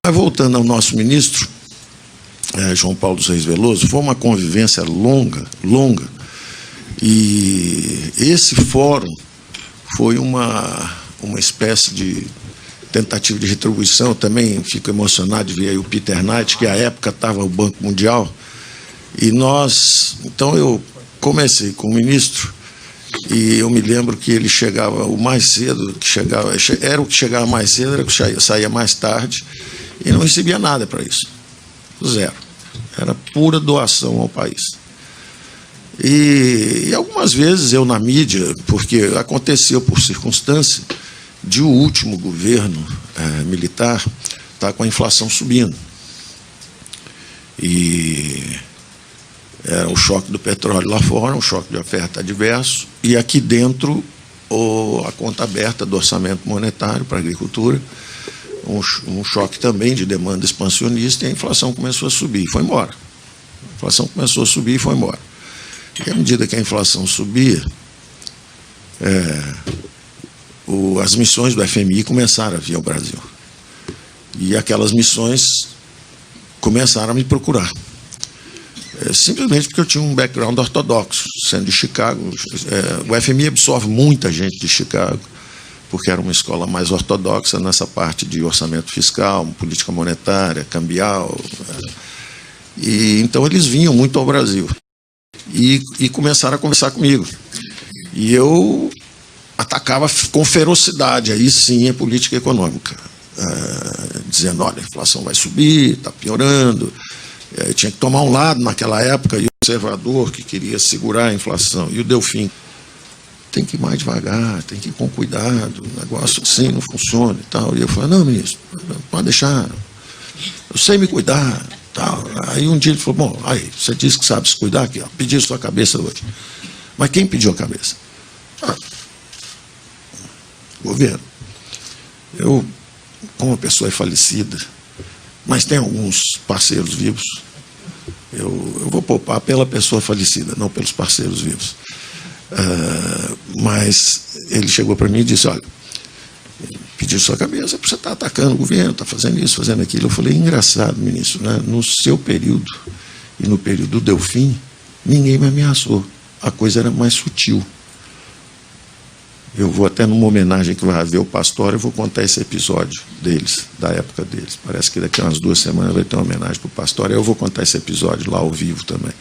Mas voltando ao nosso ministro, João Paulo dos Reis Veloso, foi uma convivência longa, e esse fórum foi uma espécie de tentativa de retribuição. Eu também fico emocionado de ver aí o Peter Knight, que à época estava no Banco Mundial, e então eu comecei com o ministro, e eu me lembro que ele chegava o mais cedo, era o que chegava mais cedo, era o que saía mais tarde, e não recebia nada para isso, zero. Era pura doação ao país. E algumas vezes eu na mídia, porque aconteceu por circunstância de o último governo militar estar com a inflação subindo. E era o choque do petróleo lá fora, um choque de oferta adverso, e aqui dentro a conta aberta do orçamento monetário para a agricultura, um choque também de demanda expansionista, e a inflação começou a subir e foi embora. A inflação começou a subir e foi embora. E à medida que a inflação subia, as missões do FMI começaram a vir ao Brasil. E aquelas missões começaram a me procurar. Simplesmente porque eu tinha um background ortodoxo, sendo de Chicago. O FMI absorve muita gente de Chicago, porque era uma escola mais ortodoxa nessa parte de orçamento fiscal, política monetária, cambial. E então eles vinham muito ao Brasil e começaram a conversar comigo. E eu atacava com ferocidade, aí sim, a política econômica, dizendo, olha, a inflação vai subir, está piorando. Tinha que tomar um lado naquela época, e o conservador que queria segurar a inflação, e o Delfim, tem que ir mais devagar, tem que ir com cuidado, o negócio assim não funciona e tal. E eu falei, não, ministro, pode deixar, eu sei me cuidar, tal. Aí um dia ele falou, bom, aí, você disse que sabe se cuidar, aqui, ó, pedi sua cabeça hoje. Mas quem pediu a cabeça? O governo. Eu, como a pessoa é falecida, mas tem alguns parceiros vivos, eu vou poupar pela pessoa falecida, não pelos parceiros vivos. Mas ele chegou para mim e disse, olha, pediu sua cabeça, você está atacando o governo, está fazendo isso, fazendo aquilo. Eu falei, engraçado, ministro, né? No seu período e no período do Delfim, ninguém me ameaçou. A coisa era mais sutil. Eu vou até numa homenagem que vai haver ao Pastório, eu vou contar esse episódio deles, da época deles. Parece que daqui a umas 2 semanas vai ter uma homenagem para o Pastório, eu vou contar esse episódio lá ao vivo também.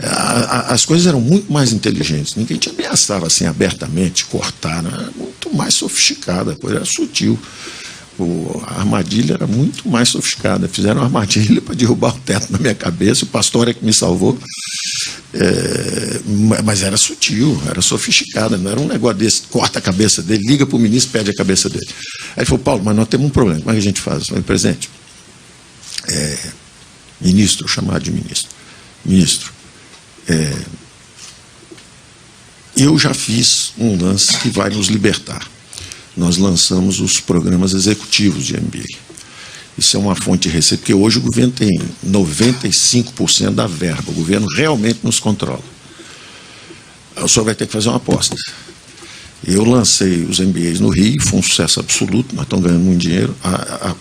As coisas eram muito mais inteligentes, ninguém te ameaçava assim abertamente, cortar, né? Era muito mais sofisticada, a coisa era sutil. A armadilha era muito mais sofisticada. Fizeram uma armadilha para derrubar o teto na minha cabeça, o pastor é que me salvou. Mas era sutil, era sofisticada, não era um negócio desse, corta a cabeça dele, liga para o ministro, pede a cabeça dele. Aí ele falou, Paulo, mas nós temos um problema, como é que a gente faz? Eu falei, presidente, ministro, chamado de ministro, eu já fiz um lance que vai nos libertar. Nós lançamos os programas executivos de MBA. Isso é uma fonte de receita, porque hoje o governo tem 95% da verba, o governo realmente nos controla. O senhor vai ter que fazer uma aposta. Eu lancei os MBAs no Rio, foi um sucesso absoluto, nós estamos ganhando muito dinheiro.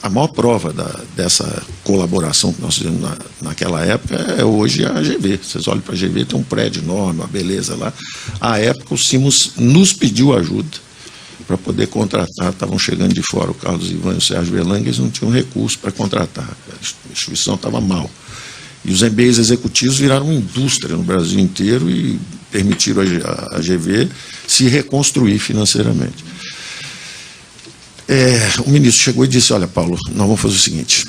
A maior prova dessa colaboração que nós fizemos naquela época é hoje a AGV. Vocês olham para a AGV, tem um prédio enorme, uma beleza lá. À época o Simos nos pediu ajuda para poder contratar, estavam chegando de fora o Carlos Ivan e o Sérgio Belang, eles não tinham recurso para contratar, a instituição estava mal. E os MBAs executivos viraram uma indústria no Brasil inteiro e permitiram a AGV se reconstruir financeiramente. O ministro chegou e disse, olha, Paulo, nós vamos fazer o seguinte,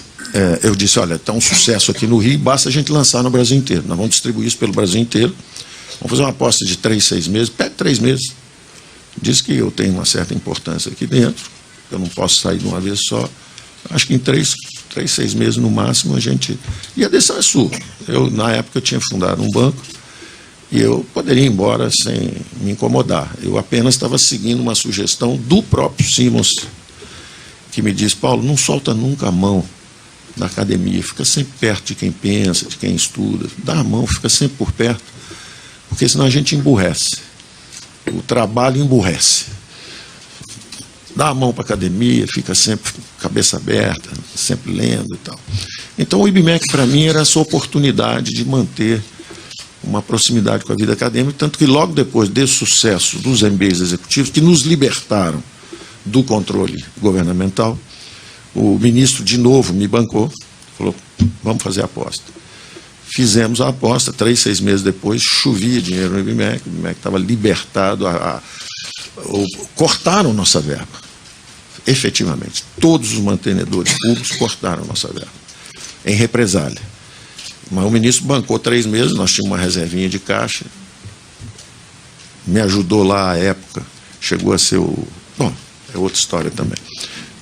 eu disse, olha, está um sucesso aqui no Rio, basta a gente lançar no Brasil inteiro, nós vamos distribuir isso pelo Brasil inteiro, vamos fazer uma aposta de 3, 6 meses, pega 3 meses, diz que eu tenho uma certa importância aqui dentro, eu não posso sair de uma vez só, acho que em 3, 6 meses no máximo a gente... E a decisão é sua. Na época eu tinha fundado um banco e eu poderia ir embora sem me incomodar. Eu apenas estava seguindo uma sugestão do próprio Simons, que me disse, Paulo, não solta nunca a mão na academia, fica sempre perto de quem pensa, de quem estuda, dá a mão, fica sempre por perto, porque senão a gente emburrece. O trabalho emburrece. Dá a mão para a academia, fica sempre cabeça aberta, sempre lendo e tal. Então o IBMEC, para mim, era essa oportunidade de manter uma proximidade com a vida acadêmica, tanto que logo depois desse sucesso dos MBAs executivos, que nos libertaram do controle governamental, o ministro de novo me bancou, falou, vamos fazer a aposta. Fizemos a aposta, 3, 6 meses depois, chovia dinheiro no IBMEC, o IBMEC estava libertado, cortaram nossa verba, efetivamente. Todos os mantenedores públicos cortaram nossa verba, em represália. Mas o ministro bancou 3 meses, nós tínhamos uma reservinha de caixa, me ajudou lá à época, chegou a ser o... Bom, é outra história também.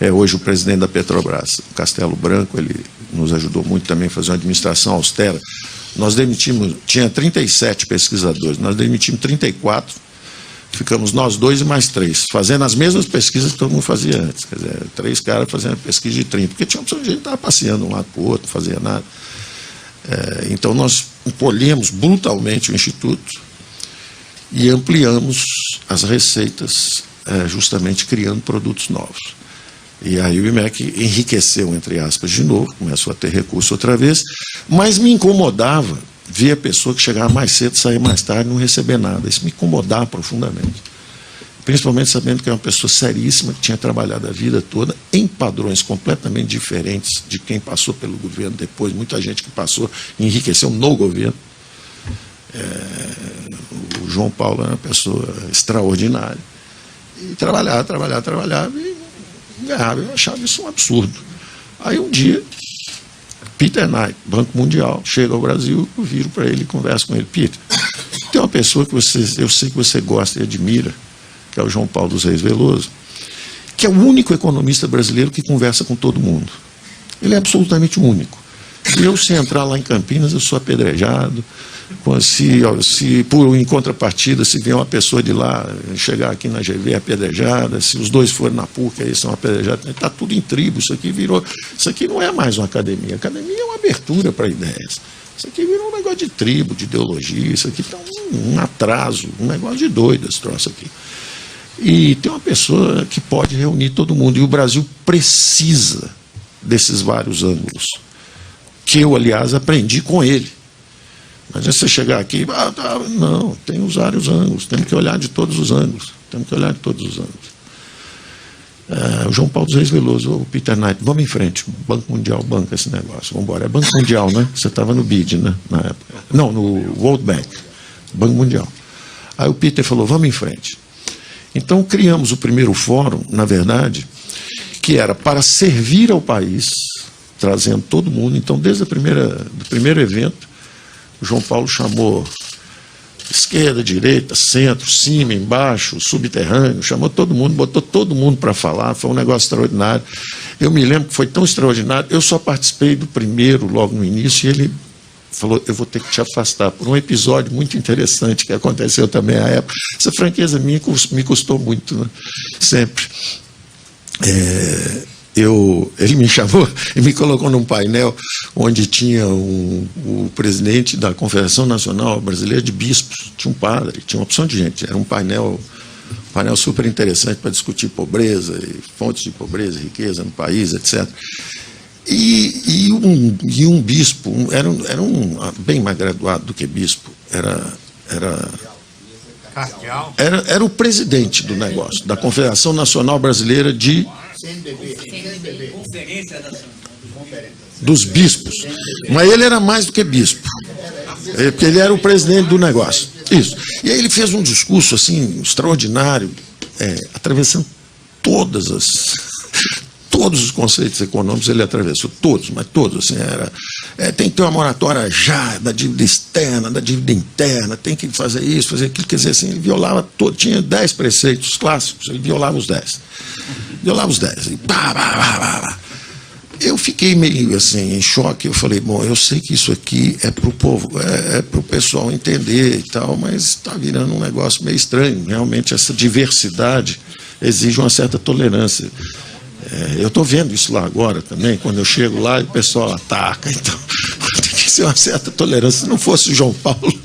É hoje o presidente da Petrobras, Castelo Branco, ele nos ajudou muito também a fazer uma administração austera. Nós demitimos, tinha 37 pesquisadores, nós demitimos 34, ficamos nós 2 e mais 3, fazendo as mesmas pesquisas que todo mundo fazia antes. Quer dizer, 3 caras fazendo pesquisa de 30, porque tinha opção de gente que estava passeando de um lado para o outro, não fazia nada. Então nós encolhemos brutalmente o Instituto e ampliamos as receitas, justamente criando produtos novos. E aí o IBMEC enriqueceu, entre aspas, de novo, começou a ter recurso outra vez, mas me incomodava ver a pessoa que chegava mais cedo, saía mais tarde, não receber nada. Isso me incomodava profundamente. Principalmente sabendo que é uma pessoa seríssima, que tinha trabalhado a vida toda em padrões completamente diferentes de quem passou pelo governo depois. Muita gente que passou enriqueceu no governo. O João Paulo era uma pessoa extraordinária. E trabalhava e ganhava. Eu achava isso um absurdo. Aí um dia, Peter Knight, Banco Mundial, chega ao Brasil, eu viro para ele e converso com ele. Peter, tem uma pessoa que eu sei que você gosta e admira, que é o João Paulo dos Reis Veloso, que é o único economista brasileiro que conversa com todo mundo. Ele é absolutamente único. E eu, se entrar lá em Campinas, eu sou apedrejado. Em contrapartida, se vier uma pessoa de lá, chegar aqui na GV, é apedrejada. Se os 2 forem na PUC, aí são apedrejados. Está tudo em tribo. Isso aqui não é mais uma academia. A academia é uma abertura para ideias. Isso aqui virou um negócio de tribo, de ideologia. Isso aqui está um atraso, um negócio de doido, esse troço aqui. E tem uma pessoa que pode reunir todo mundo. E o Brasil precisa desses vários ângulos, que eu, aliás, aprendi com ele. Mas se você chegar aqui, não, tem os vários ângulos, temos que olhar de todos os ângulos. O João Paulo dos Reis Veloso, o Peter Knight, vamos em frente, o Banco Mundial banca esse negócio, vamos embora. É Banco Mundial, né? Você estava no BID, né? Na época. Não, no World Bank, Banco Mundial. Aí o Peter falou, vamos em frente. Então criamos o primeiro fórum, na verdade, que era para servir ao país, trazendo todo mundo. Então, desde do primeiro evento, o João Paulo chamou esquerda, direita, centro, cima, embaixo, subterrâneo, chamou todo mundo, botou todo mundo para falar, foi um negócio extraordinário. Eu me lembro que foi tão extraordinário, eu só participei do primeiro, logo no início, e ele falou, eu vou ter que te afastar, por um episódio muito interessante que aconteceu também à época. Essa franqueza minha me custou muito, né? Sempre. Ele me chamou e me colocou num painel onde tinha o presidente da Confederação Nacional Brasileira de Bispos, tinha um padre, tinha uma opção de gente, era um painel super interessante para discutir pobreza, e fontes de pobreza, riqueza no país, etc. E um bispo, era bem mais graduado do que bispo, era o presidente do negócio, da Confederação Nacional Brasileira de... dos bispos. Mas ele era mais do que bispo, porque ele era o presidente do negócio. Isso. E aí ele fez um discurso assim extraordinário, atravessando todos os conceitos econômicos. Ele atravessou todos, mas todos. Assim, tem que ter uma moratória já da dívida externa, da dívida interna, tem que fazer isso, fazer aquilo. Quer dizer, assim, ele violava todo, tinha 10 preceitos clássicos, ele violava os 10. E eu fiquei meio assim em choque. Eu falei, bom, eu sei que isso aqui é para o povo, é para o pessoal entender e tal, mas está virando um negócio meio estranho. Realmente essa diversidade exige uma certa tolerância. Eu estou vendo isso lá agora também, quando eu chego lá e o pessoal ataca, então tem que ser uma certa tolerância. Se não fosse o João Paulo,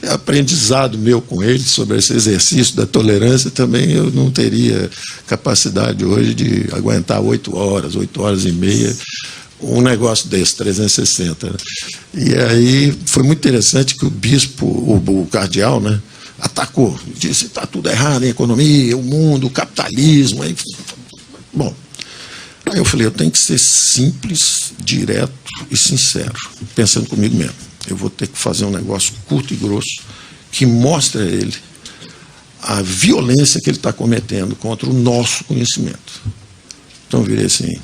aprendizado meu com ele sobre esse exercício da tolerância, também eu não teria capacidade hoje de aguentar 8 horas e meia, um negócio desse, 360. Né? E aí foi muito interessante que o bispo, o cardeal, né, atacou, disse: está tudo errado em economia, o mundo, o capitalismo. Aí, bom, aí eu falei: eu tenho que ser simples, direto e sincero, pensando comigo mesmo. Eu vou ter que fazer um negócio curto e grosso que mostre a ele a violência que ele está cometendo contra o nosso conhecimento. Então eu virei assim: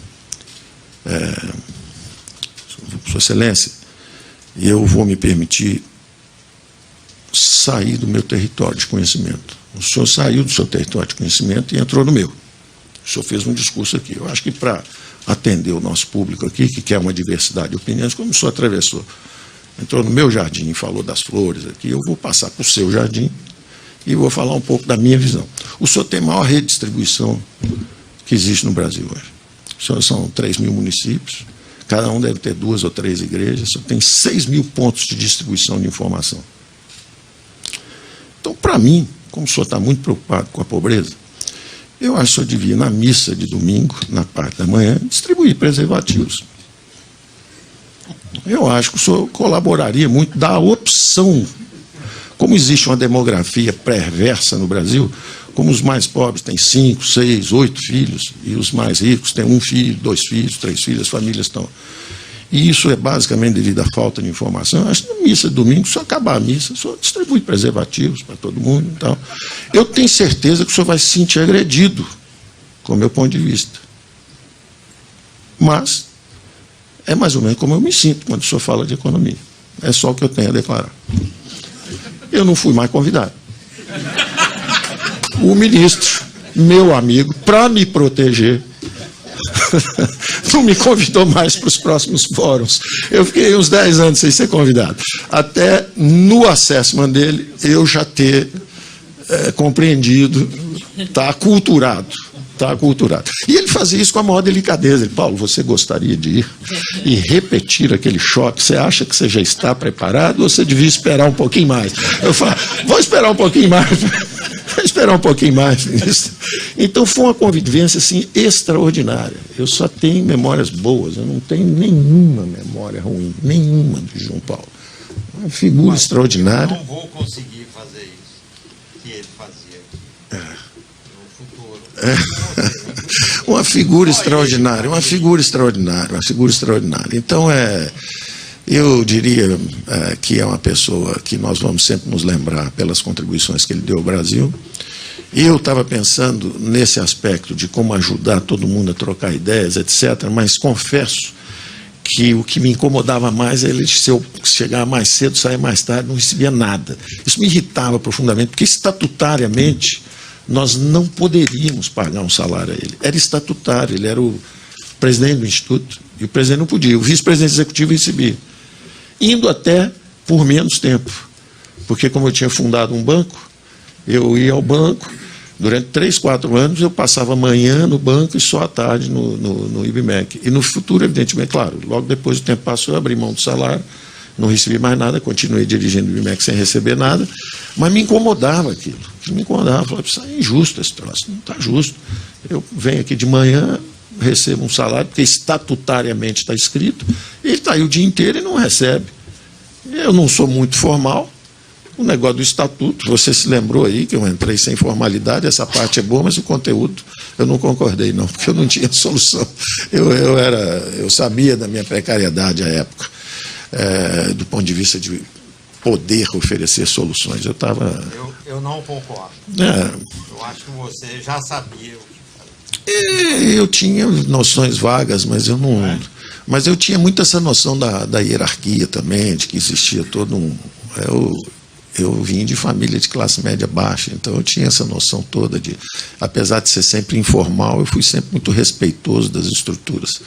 Sua Excelência, eu vou me permitir sair do meu território de conhecimento. O senhor saiu do seu território de conhecimento e entrou no meu. O senhor fez um discurso aqui. Eu acho que para atender o nosso público aqui, que quer uma diversidade de opiniões, como o senhor atravessou, entrou no meu jardim e falou das flores aqui, eu vou passar para o seu jardim e vou falar um pouco da minha visão. O senhor tem a maior rede de distribuição que existe no Brasil hoje. O senhor são 3 mil municípios, cada um deve ter 2 ou 3 igrejas, o senhor tem 6 mil pontos de distribuição de informação. Então, para mim, como o senhor está muito preocupado com a pobreza, eu acho que o senhor devia, na missa de domingo, na parte da manhã, distribuir preservativos. Eu acho que o senhor colaboraria muito, dar a opção. Como existe uma demografia perversa no Brasil, como os mais pobres têm 5, 6, 8 filhos, e os mais ricos têm 1 filho, 2 filhos, 3 filhos, as famílias estão... E isso é basicamente devido à falta de informação. Eu acho que na missa de domingo, se acabar a missa, o senhor distribui preservativos para todo mundo. Então, eu tenho certeza que o senhor vai se sentir agredido, com o meu ponto de vista. Mas é mais ou menos como eu me sinto quando o senhor fala de economia. É só o que eu tenho a declarar. Eu não fui mais convidado. O ministro, meu amigo, para me proteger, não me convidou mais para os próximos fóruns. Eu fiquei uns 10 anos sem ser convidado. Até no assessment dele, eu já ter compreendido, está aculturado. Está aculturado. E ele fazia isso com a maior delicadeza. Ele: Paulo, você gostaria de ir e repetir aquele choque? Você acha que você já está preparado ou você devia esperar um pouquinho mais? Eu falo: vou esperar um pouquinho mais. Vou esperar um pouquinho mais, ministro. Então foi uma convivência assim, extraordinária. Eu só tenho memórias boas, eu não tenho nenhuma memória ruim, nenhuma do João Paulo. Uma figura extraordinária. Eu não vou conseguir fazer isso que ele fazia aqui. No futuro. Uma figura extraordinária, uma figura extraordinária, uma figura extraordinária. Então, eu diria que é uma pessoa que nós vamos sempre nos lembrar pelas contribuições que ele deu ao Brasil. Eu estava pensando nesse aspecto de como ajudar todo mundo a trocar ideias, etc., mas confesso que o que me incomodava mais é ele, se eu chegar mais cedo, sair mais tarde, não recebia nada. Isso me irritava profundamente, porque estatutariamente nós não poderíamos pagar um salário a ele. Era estatutário, ele era o presidente do Instituto, e o presidente não podia. O vice-presidente executivo recebia. Indo até por menos tempo. Porque, como eu tinha fundado um banco, eu ia ao banco, durante 3, 4 anos, eu passava a manhã no banco e só à tarde no IBMEC. E no futuro, evidentemente, claro, logo depois do tempo passou, eu abri mão do salário, não recebi mais nada, continuei dirigindo o IBMEC sem receber nada, mas me incomodava aquilo. Me incomodava, falava: isso é injusto esse troço, não está justo. Eu venho aqui de manhã, recebo um salário, porque estatutariamente está escrito, e ele está aí o dia inteiro e não recebe. Eu não sou muito formal. O negócio do estatuto, você se lembrou aí que eu entrei sem formalidade, essa parte é boa, mas o conteúdo eu não concordei não, porque eu não tinha solução. Eu sabia da minha precariedade à época, do ponto de vista de poder oferecer soluções. Eu não concordo. Eu acho que você já sabia o que fazer. Eu tinha noções vagas, mas eu não... Mas eu tinha muito essa noção da hierarquia também, de que existia todo um... Eu vim de família de classe média baixa, então eu tinha essa noção toda de, apesar de ser sempre informal, eu fui sempre muito respeitoso das estruturas.